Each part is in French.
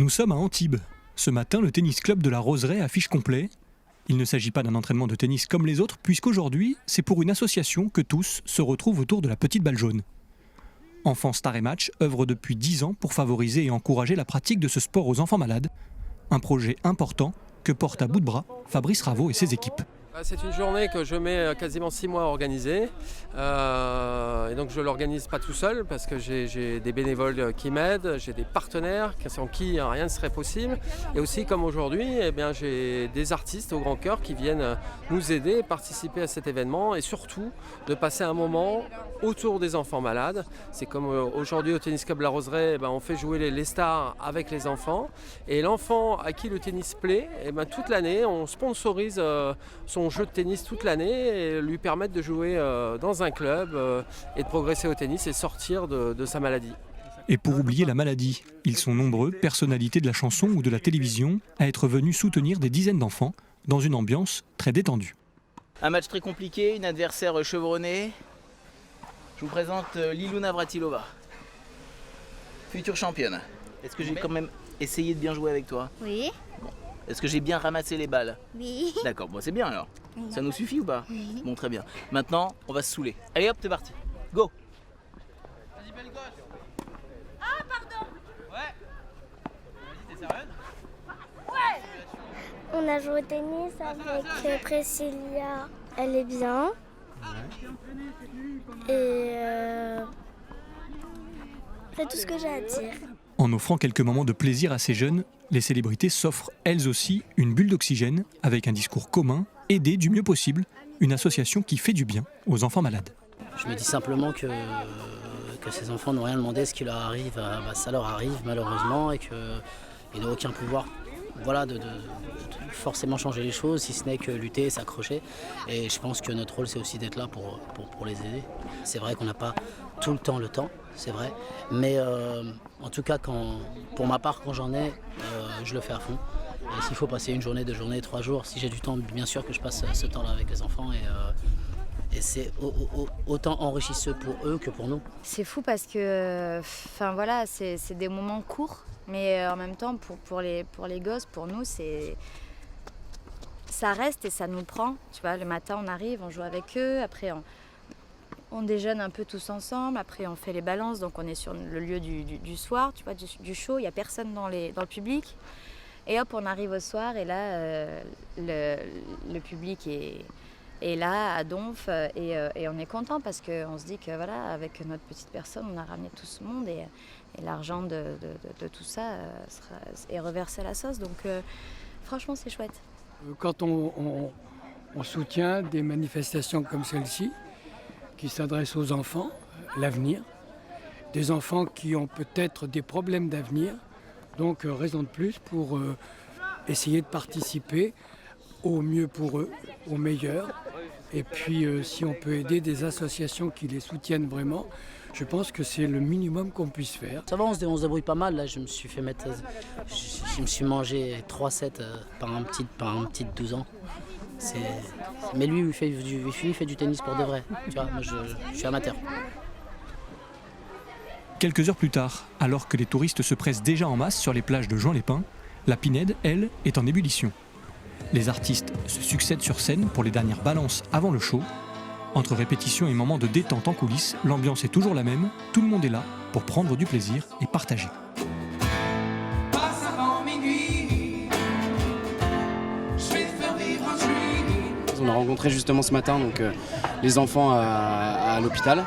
Nous sommes à Antibes. Ce matin, le tennis club de la Roseraie affiche complet. Il ne s'agit pas d'un entraînement de tennis comme les autres, puisqu'aujourd'hui, c'est pour une association que tous se retrouvent autour de la petite balle jaune. Enfants Star et Match œuvre depuis 10 ans pour favoriser et encourager la pratique de ce sport aux enfants malades. Un projet important que porte à bout de bras Fabrice Raveau et ses équipes. C'est une journée que je mets quasiment 6 mois à organiser et donc je ne l'organise pas tout seul parce que j'ai des bénévoles qui m'aident, j'ai des partenaires sans qui rien ne serait possible et aussi comme aujourd'hui j'ai des artistes au grand cœur qui viennent nous aider et participer à cet événement et surtout de passer un moment autour des enfants malades. C'est comme aujourd'hui au Tennis Club La Roseraie, on fait jouer les stars avec les enfants et l'enfant à qui le tennis plaît, toute l'année on sponsorise son jeu de tennis toute l'année et lui permettre de jouer dans un club et de progresser au tennis et sortir de sa maladie. Et pour oublier la maladie, ils sont nombreux, personnalités de la chanson ou de la télévision, à être venus soutenir des dizaines d'enfants dans une ambiance très détendue. Un match très compliqué, une adversaire chevronnée. Je vous présente Lilou Navratilova, future championne. Est-ce que j'ai quand même essayé de bien jouer avec toi? Oui. Est-ce que j'ai bien ramassé les balles? Oui. D'accord, bon, c'est bien alors. Oui. Ça nous suffit ou pas? Oui. Bon, très bien. Maintenant, on va se saouler. Allez hop, c'est parti. Go. Vas-y, belle gosse. Ah, pardon. Ouais. Vas-y, t'es sérieuse? Ouais. On a joué au tennis avec Priscilla. Elle est bien. Et c'est tout ce que j'ai à dire. En offrant quelques moments de plaisir à ces jeunes, les célébrités s'offrent elles aussi une bulle d'oxygène avec un discours commun, aider du mieux possible une association qui fait du bien aux enfants malades. Je me dis simplement que ces enfants n'ont rien demandé, ce qui leur arrive, ça leur arrive malheureusement et qu'ils n'ont aucun pouvoir de forcément changer les choses, si ce n'est que lutter, s'accrocher. Et je pense que notre rôle c'est aussi d'être là pour les aider. C'est vrai qu'on n'a pas tout le temps, c'est vrai, mais en tout cas pour ma part quand j'en ai, je le fais à fond. Et s'il faut passer une journée, 2 journées, 3 jours, si j'ai du temps, bien sûr que je passe ce temps-là avec les enfants et c'est autant enrichisseux pour eux que pour nous. C'est fou parce que c'est des moments courts, mais en même temps pour les gosses, pour nous, ça reste et ça nous prend. Tu vois, le matin on arrive, on joue avec eux, après on déjeune un peu tous ensemble, après on fait les balances, donc on est sur le lieu du soir, tu vois, du show, il n'y a personne dans le public. Et hop, on arrive au soir et là, le public est là, à donf, et on est content parce qu'on se dit que voilà, avec notre petite personne, on a ramené tout ce monde et l'argent de tout ça est reversé à la sauce. Donc franchement, c'est chouette. Quand on soutient des manifestations comme celle-ci, qui s'adressent aux enfants, l'avenir, des enfants qui ont peut-être des problèmes d'avenir, donc raison de plus pour essayer de participer au mieux pour eux, au meilleur. Et puis si on peut aider des associations qui les soutiennent vraiment, je pense que c'est le minimum qu'on puisse faire. Ça va, on se débrouille pas mal. Là, je me suis fait mettre, je me suis mangé 3-7 par un petit de 12 ans. Mais lui, il fait du tennis pour de vrai. Tu vois, moi, je suis amateur. Quelques heures plus tard, alors que les touristes se pressent déjà en masse sur les plages de Juan-les-Pins, la Pinède, elle, est en ébullition. Les artistes se succèdent sur scène pour les dernières balances avant le show. Entre répétitions et moments de détente en coulisses, l'ambiance est toujours la même, tout le monde est là pour prendre du plaisir et partager. On a rencontré justement ce matin les enfants à l'hôpital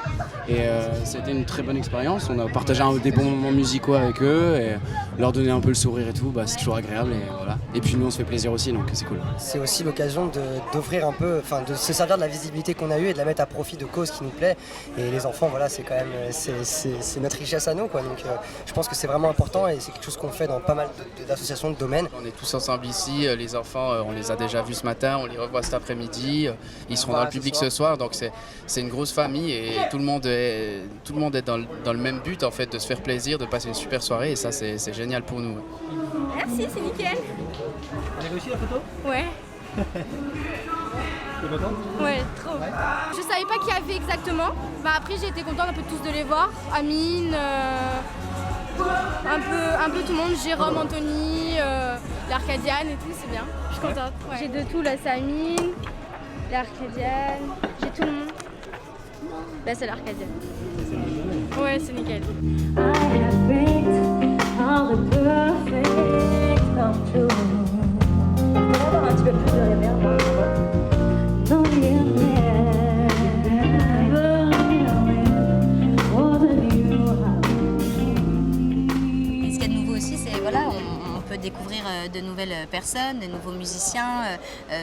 et c'était une très bonne expérience. On a partagé des bons moments musicaux avec eux et leur donner un peu le sourire et tout, c'est toujours agréable et voilà. Et puis nous on se fait plaisir aussi, donc c'est cool. C'est aussi l'occasion d'offrir un peu, de se servir de la visibilité qu'on a eue et de la mettre à profit de causes qui nous plaît. Et les enfants, voilà, c'est quand même c'est notre richesse à nous, quoi. Donc je pense que c'est vraiment important et c'est quelque chose qu'on fait dans pas mal d'associations, de domaines. On est tous ensemble ici, les enfants, on les a déjà vus ce matin, on les revoit cet après-midi. Ils seront dans le public ce soir, donc c'est une grosse famille et tout le monde est dans le même but en fait, de se faire plaisir, de passer une super soirée et ça c'est génial pour nous. Merci, c'est nickel. Vous avez réussi la photo? Ouais. T'es contente? Ouais, trop. Je savais pas qui y avait exactement. Après j'ai été contente un peu tous de les voir. Amine, Un peu tout le monde, Jérôme, Anthony, l'Arcadiane et tout, c'est bien. Je suis contente. Ouais. J'ai de tout, la Samine, l'Arcadiane, j'ai tout le monde. Là c'est l'Arcadienne. Ouais, c'est nickel. Un petit peu plus de réverb. Et ce qu'il y a de nouveau aussi, c'est voilà, on peut découvrir de nouvelles personnes, de nouveaux musiciens,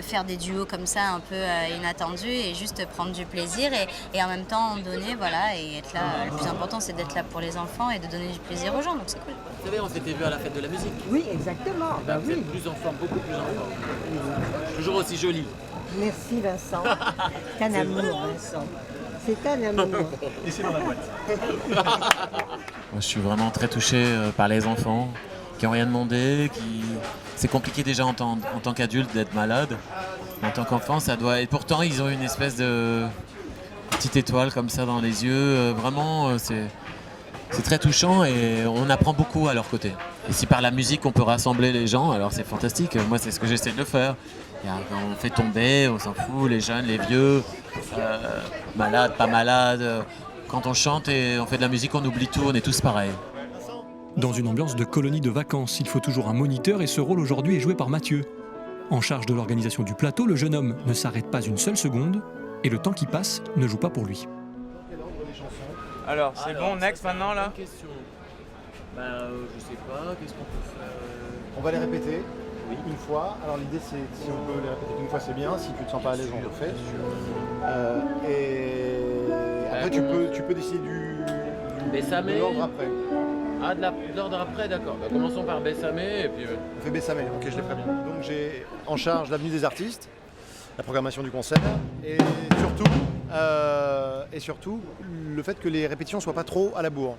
faire des duos comme ça un peu inattendus et juste prendre du plaisir et en même temps donner, voilà, et être là. Le plus important, c'est d'être là pour les enfants et de donner du plaisir aux gens, donc c'est cool. Vous savez, on s'était vu à la fête de la musique. Oui, exactement. Bah, vous êtes plus en forme, beaucoup plus en forme. Toujours aussi jolie. Merci Vincent. C'est un amour, Vincent. C'est un amour. Et c'est dans la boîte. Moi, je suis vraiment très touché par les enfants qui n'ont rien demandé. C'est compliqué déjà en tant qu'adulte d'être malade. En tant qu'enfant, ça doit... Et pourtant, ils ont une espèce de petite étoile comme ça dans les yeux. Vraiment, c'est très touchant et on apprend beaucoup à leur côté. Et si par la musique, on peut rassembler les gens, alors c'est fantastique. Moi, c'est ce que j'essaie de faire. On fait tomber, on s'en fout, les jeunes, les vieux, malades, pas malades. Quand on chante et on fait de la musique, on oublie tout, on est tous pareils. Dans une ambiance de colonie de vacances, il faut toujours un moniteur et ce rôle aujourd'hui est joué par Mathieu. En charge de l'organisation du plateau, le jeune homme ne s'arrête pas une seule seconde et le temps qui passe ne joue pas pour lui. Alors, c'est bon, next maintenant là? Question. Je sais pas, qu'est-ce qu'on peut faire? On va les répéter une fois. Alors l'idée c'est, si on peut les répéter une fois c'est bien, si tu te sens pas à l'aise on le fait. Et après tu peux décider de l'ordre après. Ah, de l'ordre après, d'accord. Commençons par Bessamé et puis... On fait Bessamé, ok, je l'ai prévenu. Donc j'ai en charge l'avenue des artistes, la programmation du concert et surtout le fait que les répétitions soient pas trop à la bourre.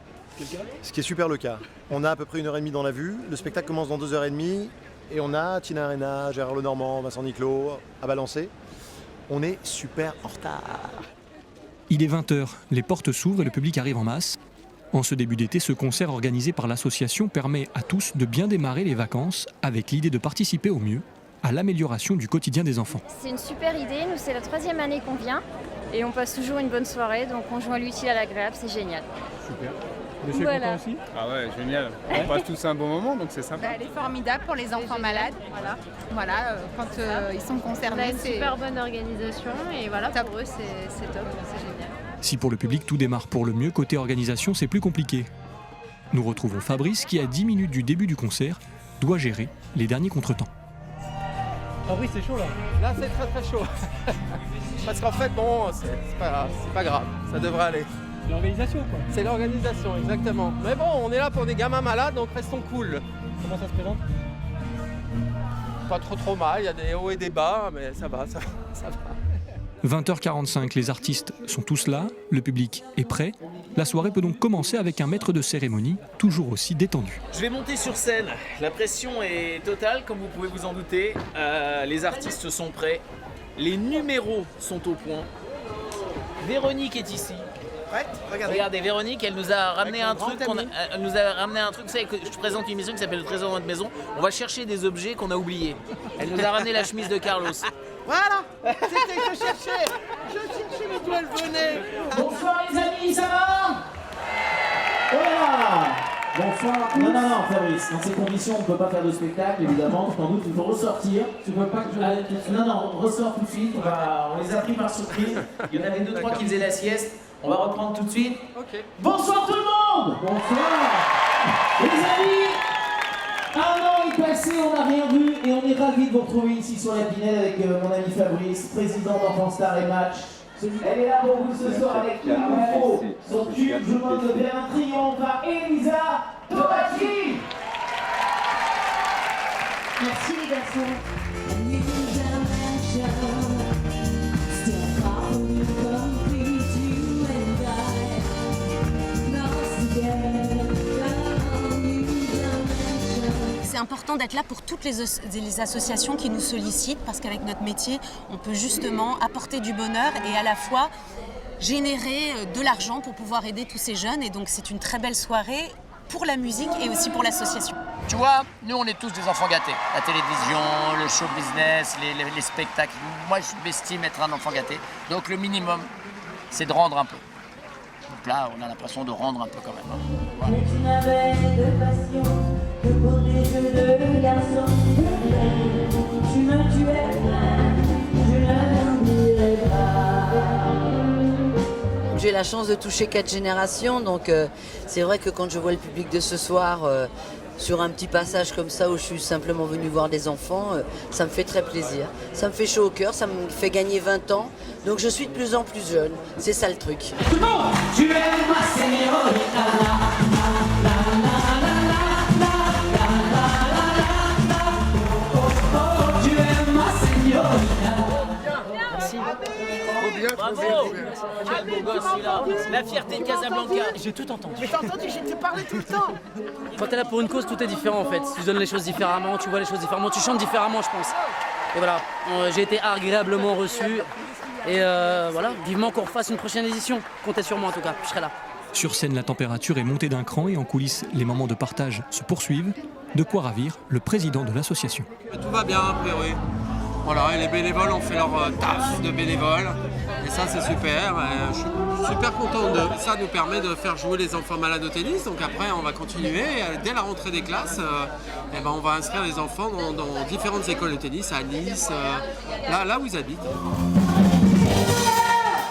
Ce qui est super le cas. On a à peu près 1h30 dans la vue, le spectacle commence dans 2h30 et on a Tina Arena, Gérard Lenormand, Vincent Niclot à balancer. On est super en retard. Il est 20h, les portes s'ouvrent et le public arrive en masse. En ce début d'été, ce concert organisé par l'association permet à tous de bien démarrer les vacances avec l'idée de participer au mieux à l'amélioration du quotidien des enfants. C'est une super idée, nous c'est la 3e année qu'on vient et on passe toujours une bonne soirée, donc on joint l'utile à l'agréable, c'est génial. Super. Monsieur est content aussi? Ah ouais, génial. On passe tous un bon moment, donc c'est sympa. Elle est formidable pour les enfants malades. Voilà, quand ils sont concernés. C'est une super bonne organisation et voilà, pour eux c'est top, c'est génial. Si pour le public tout démarre pour le mieux, côté organisation c'est plus compliqué. Nous retrouvons Fabrice qui à 10 minutes du début du concert doit gérer les derniers contretemps. Fabrice c'est chaud là. Là c'est très très chaud. Parce qu'en fait bon, c'est pas grave, ça devrait aller. C'est l'organisation quoi. C'est l'organisation, exactement. Mais bon, on est là pour des gamins malades, donc restons cool. Comment ça se présente? Pas trop mal, il y a des hauts et des bas, mais ça va. 20h45, les artistes sont tous là, le public est prêt. La soirée peut donc commencer avec un maître de cérémonie, toujours aussi détendu. Je vais monter sur scène, la pression est totale comme vous pouvez vous en douter. Les artistes sont prêts, les numéros sont au point. Véronique est ici. Regardez, Véronique, elle nous a ramené un truc. Elle nous a ramené un truc. Vous savez que je présente une émission qui s'appelle Le Trésor de notre maison. On va chercher des objets qu'on a oubliés. Elle nous a ramené la chemise de Carlos. Voilà, c'était que je cherchais l'étoile venait. Bonsoir les amis, ça va? Voilà. Bonsoir. Non, Fabrice, dans ces conditions, on ne peut pas faire de spectacle, évidemment. Sans doute, il faut ressortir. Tu veux pas que je... Non, on ressort tout de suite. On les a pris par surprise. Il y en avait 2-3 qui faisaient la sieste. On va reprendre tout de suite. Okay. Bonsoir tout le monde. Bonsoir. Les amis, un an est passé, on n'a rien vu et on est ravis de vous retrouver ici sur la Pinède avec mon ami Fabrice, président d'Enfants Star et Match. Elle est là pour vous ce soir avec tout le faut. Son tube, je demande de bien un triomphe à Elisa Tovati. Merci les garçons. C'est important d'être là pour toutes les associations qui nous sollicitent parce qu'avec notre métier, on peut justement apporter du bonheur et à la fois générer de l'argent pour pouvoir aider tous ces jeunes. Et donc c'est une très belle soirée pour la musique et aussi pour l'association. Tu vois, nous on est tous des enfants gâtés. La télévision, le show business, les spectacles. Moi je m'estime être un enfant gâté. Donc le minimum, c'est de rendre un peu. Donc là, on a l'impression de rendre un peu quand même. Voilà. Mais tu n'avais de passion que pour des jeux de garçons. Tu me tuais, je ne dirai pas. J'ai la chance de toucher 4 générations, donc c'est vrai que quand je vois le public de ce soir sur un petit passage comme ça où je suis simplement venu voir des enfants, ça me fait très plaisir. Ça me fait chaud au cœur, ça me fait gagner 20 ans, donc je suis de plus en plus jeune. C'est ça le truc. Tout le monde, tu es ma señorita. Tu es ma señorita. Merci. Bravo. Quel beau gosse il a. La fierté de Casablanca. J'ai tout entendu. Mais t'as entendu, je te parlais tout le temps. Quand t'es là pour une cause, tout est différent en fait. Tu donnes les choses différemment, tu vois les choses différemment, tu chantes différemment, je pense. Et voilà, j'ai été agréablement reçu. Et voilà, vivement qu'on refasse une prochaine édition. Comptez sur moi en tout cas, je serai là. Sur scène, la température est montée d'un cran et en coulisses, les moments de partage se poursuivent. De quoi ravir le président de l'association. Tout va bien a priori. Voilà, et les bénévoles ont fait leur taf de bénévoles. Et ça, c'est super. Je suis super content de ça. Nous permet de faire jouer les enfants malades au tennis. Donc après, on va continuer. Dès la rentrée des classes, on va inscrire les enfants dans différentes écoles de tennis, à Nice, là où ils habitent.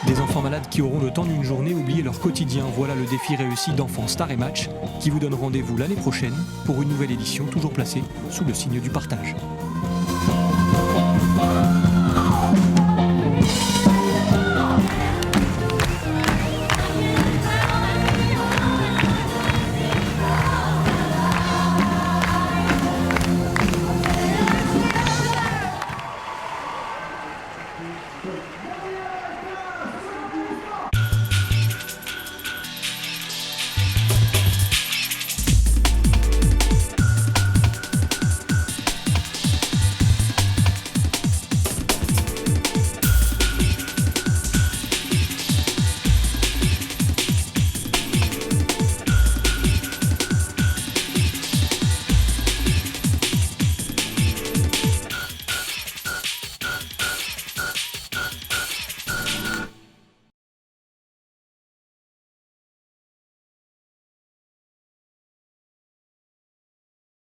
Des enfants malades qui auront le temps d'une journée oublier leur quotidien. Voilà le défi réussi d'Enfants Star et Match qui vous donne rendez-vous l'année prochaine pour une nouvelle édition toujours placée sous le signe du partage.